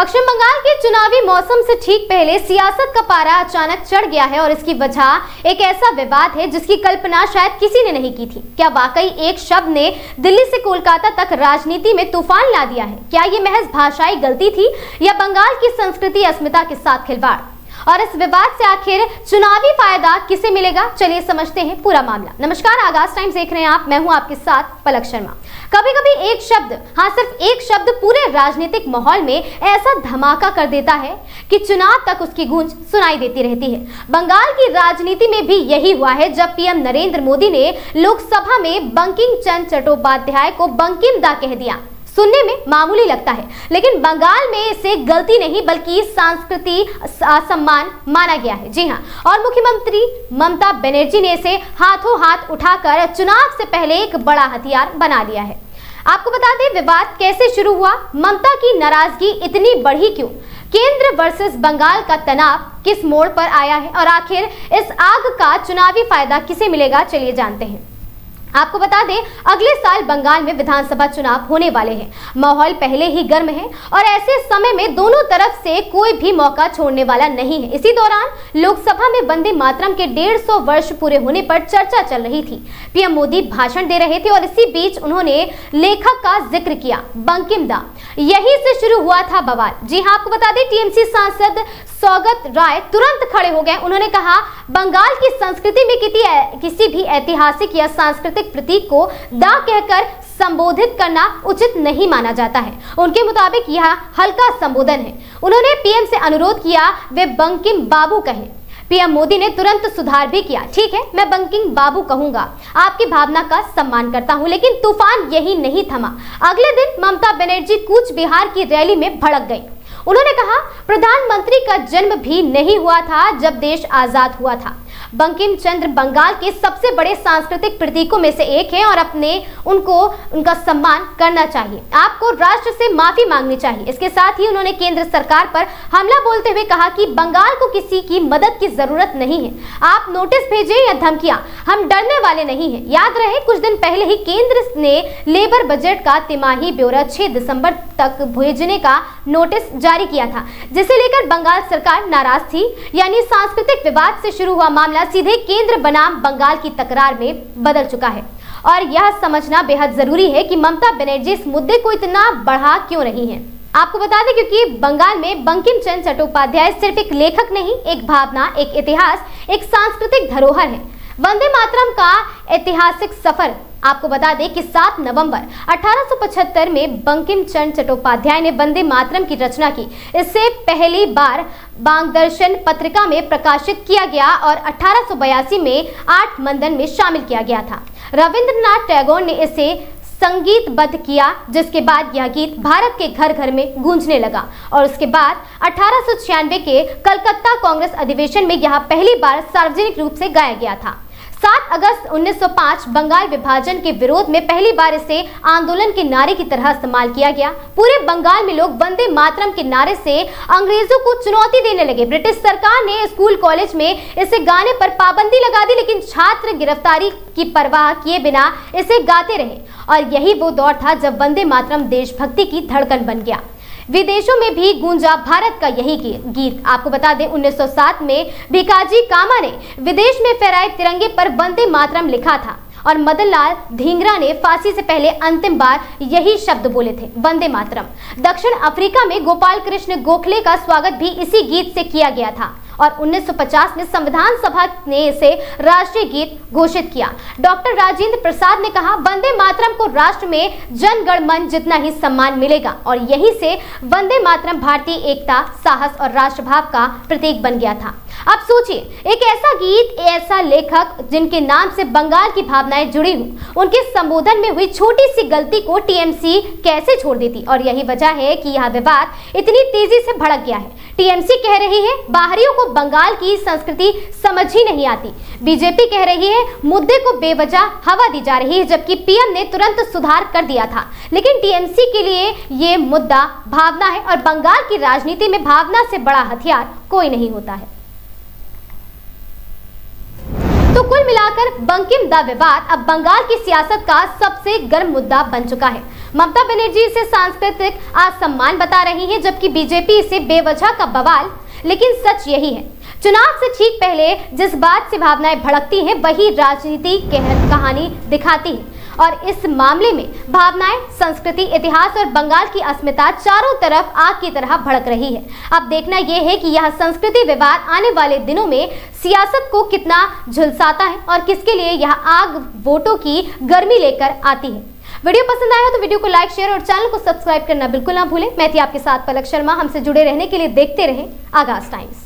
पश्चिम बंगाल के चुनावी मौसम से ठीक पहले सियासत का पारा अचानक चढ़ गया है और इसकी वजह एक ऐसा विवाद है जिसकी कल्पना शायद किसी ने नहीं की थी। क्या वाकई एक शब्द ने दिल्ली से कोलकाता तक राजनीति में तूफान ला दिया है? क्या ये महज भाषाई गलती थी या बंगाल की संस्कृति अस्मिता के साथ खिलवाड़? और इस विवाद से आखिर चुनावी फायदा किसे मिलेगा, चलिए समझते हैं पूरा मामला। नमस्कार, आगाज टाइम्स देख रहे हैं आप, मैं हूं आपके साथ पलक शर्मा। कभी कभी एक शब्द, हाँ सिर्फ एक शब्द पूरे राजनीतिक माहौल में ऐसा धमाका कर देता है कि चुनाव तक उसकी गूंज सुनाई देती रहती है। बंगाल की राजनीति में भी यही हुआ है जब पीएम नरेंद्र मोदी ने लोकसभा में बंकिम चंद्र चट्टोपाध्याय को बंकिम दा कह दिया। सुनने में मामूली लगता है, लेकिन बंगाल में इसे गलती नहीं बल्कि सांस्कृतिक सम्मान माना गया है। जी हाँ, और मुख्यमंत्री ममता बनर्जी ने इसे हाथों हाथ उठाकर चुनाव से पहले एक बड़ा हथियार बना लिया है। आपको बता दें विवाद कैसे शुरू हुआ, ममता की नाराजगी इतनी बढ़ी क्यों, केंद्र वर्सेस बंगाल का तनाव किस मोड़ पर आया है और आखिर इस आग का चुनावी फायदा किसे मिलेगा, चलिए जानते हैं। आपको बता दें अगले साल बंगाल में विधानसभा चुनाव होने वाले हैं। माहौल पहले ही गर्म है और ऐसे समय में दोनों तरफ से कोई भी मौका छोड़ने वाला नहीं है। इसी दौरान लोकसभा में वंदे मातरम के 150 वर्ष पूरे होने पर चर्चा चल रही थी। पीएम मोदी भाषण दे रहे थे और इसी बीच उन्होंने लेखक का जिक्र किया, बंकिम दा। यहीं से शुरू हुआ था बवाल। जी हाँ, आपको बता दें टीएमसी सांसद सौगत राय तुरंत खड़े हो गए। उन्होंने कहा बंगाल की संस्कृति में किसी भी ऐतिहासिक या सांस्कृतिक प्रतीक को दा कहकर संबोधित करना उचित नहीं माना जाता है। उनके मुताबिक यह हल्का संबोधन है। उन्होंने पीएम से अनुरोध किया वे बंकिम बाबू कहें। पीएम मोदी ने तुरंत सुधार भी किया, ठीक है मैं बंकिम बाबू कहूंगा, आपकी भावना का सम्मान करता हूं। लेकिन तूफान यही नहीं थमा। अगले दिन ममता बनर्जी कूच बिहार की रैली में भड़क गई। उन्होंने कहा प्रधानमंत्री का जन्म भी नहीं हुआ था जब देश आजाद हुआ था। बंकिम चंद्र बंगाल के सबसे बड़े सांस्कृतिक प्रतीकों में से एक है और उनका सम्मान करना चाहिए। आपको राष्ट्र से माफी मांगनी चाहिए। इसके साथ ही उन्होंने केंद्र सरकार पर हमला बोलते हुए कहा कि बंगाल को किसी की मदद की जरूरत नहीं है। आप नोटिस भेजें या धमकियां, हम डरने वाले नहीं हैं। याद रहे कुछ दिन पहले ही केंद्र ने लेबर बजट का तिमाही ब्यौरा 6 दिसंबर तक भेजने का नोटिस जारी किया था, जिसे लेकर बंगाल सरकार नाराज थी। यानी सांस्कृतिक विवाद से शुरू हुआ मामला सीधे केंद्र बनाम बंगाल की तकरार में बदल चुका है। और यह समझना बेहद जरूरी है कि ममता बनर्जी इस मुद्दे को इतना बढ़ा क्यों रही हैं। आपको बता दें क्योंकि बंगाल में बंकिम चंद्र चट्टोपाध्याय सिर्फ एक लेखक नहीं, एक भावना, एक इतिहास, एक सांस्कृतिक धरोहर है। वंदे मातरम का ऐतिहासिक सफर, आपको बता दें कि 7 नवंबर 1875 में बंकिम चंद्र चट्टोपाध्याय ने वंदे मातरम की रचना की। इससे पहली बार बांगदर्शन पत्रिका में प्रकाशित किया गया और 1882 में 8 मंदन में शामिल किया गया था। रविंद्रनाथ टैगोर ने इसे संगीतबद्ध किया, जिसके बाद यह गीत भारत के घर घर में गूंजने लगा और उसके बाद 1896 के कलकत्ता कांग्रेस अधिवेशन में यह पहली बार सार्वजनिक रूप से गाया गया था। 7 अगस्त 1905 बंगाल विभाजन के विरोध में पहली बार इसे आंदोलन के नारे की तरह इस्तेमाल किया गया। पूरे बंगाल में लोग वंदे मातरम के नारे से अंग्रेजों को चुनौती देने लगे। ब्रिटिश सरकार ने स्कूल कॉलेज में इसे गाने पर पाबंदी लगा दी, लेकिन छात्र गिरफ्तारी की परवाह किए बिना इसे गाते रहे। और यही वो दौर था जब वंदे मातरम देशभक्ति की धड़कन बन गया। विदेशों में भी गूंजा भारत का यही गीत। आपको बता दें 1907 में भिकाजी कामा ने विदेश में फहराए तिरंगे पर वंदे मातरम लिखा था और मदन लाल धींगरा ने फांसी से पहले अंतिम बार यही शब्द बोले थे, वंदे मातरम। दक्षिण अफ्रीका में गोपाल कृष्ण गोखले का स्वागत भी इसी गीत से किया गया था और 1950 में संविधान सभा ने इसे राष्ट्रीय गीत घोषित किया। डॉक्टर राजेंद्र प्रसाद ने कहा वंदे मातरम को राष्ट्र में जन गण मन जितना ही सम्मान मिलेगा और यहीं से वंदे मातरम भारतीय एकता, साहस और राष्ट्रभाव का प्रतीक बन गया था। अब सोचिए, एक ऐसा गीत, ऐसा लेखक जिनके नाम से बंगाल की भावनाएं जुड़ी हुई, उनके संबोधन में हुई छोटी सी गलती को टीएमसी कैसे छोड़ देती। और यही वजह है कि यह विवाद इतनी तेजी से भड़क गया है। टीएमसी कह रही है बाहरियों को बंगाल की संस्कृति समझ ही नहीं आती। बीजेपी कह रही है मुद्दे को बेवजह हवा दी जा रही है, जबकि पीएम ने तुरंत सुधार कर दिया था। लेकिन टीएमसी के लिए ये मुद्दा भावना है और बंगाल की राजनीति में भावना से बड़ा हथियार कोई नहीं होता है। तो कुल मिलाकर बंकिम दा विवाद अब बंगाल की सियासत का सबसे गर्म मुद्दा बन चुका है। ममता बनर्जी इसे सांस्कृतिक असम्मान बता रही है, जबकि बीजेपी इसे बेवजह का बवाल। लेकिन सच यही है, चुनाव से ठीक पहले जिस बात से भावनाएं भड़कती हैं, वही राजनीति कहानी दिखाती है। और इस मामले में भावनाएं, संस्कृति, इतिहास और बंगाल की अस्मिता चारों तरफ आग की तरह भड़क रही है। अब देखना यह है कि यह संस्कृति विवाद आने वाले दिनों में सियासत को कितना झुलसाता है और किसके लिए यह आग वोटों की गर्मी लेकर आती है। वीडियो पसंद आया हो तो वीडियो को लाइक, शेयर और चैनल को सब्सक्राइब करना बिल्कुल ना भूलें। मैं थी आपके साथ पलक शर्मा। हमसे जुड़े रहने के लिए देखते रहें आगाज टाइम्स।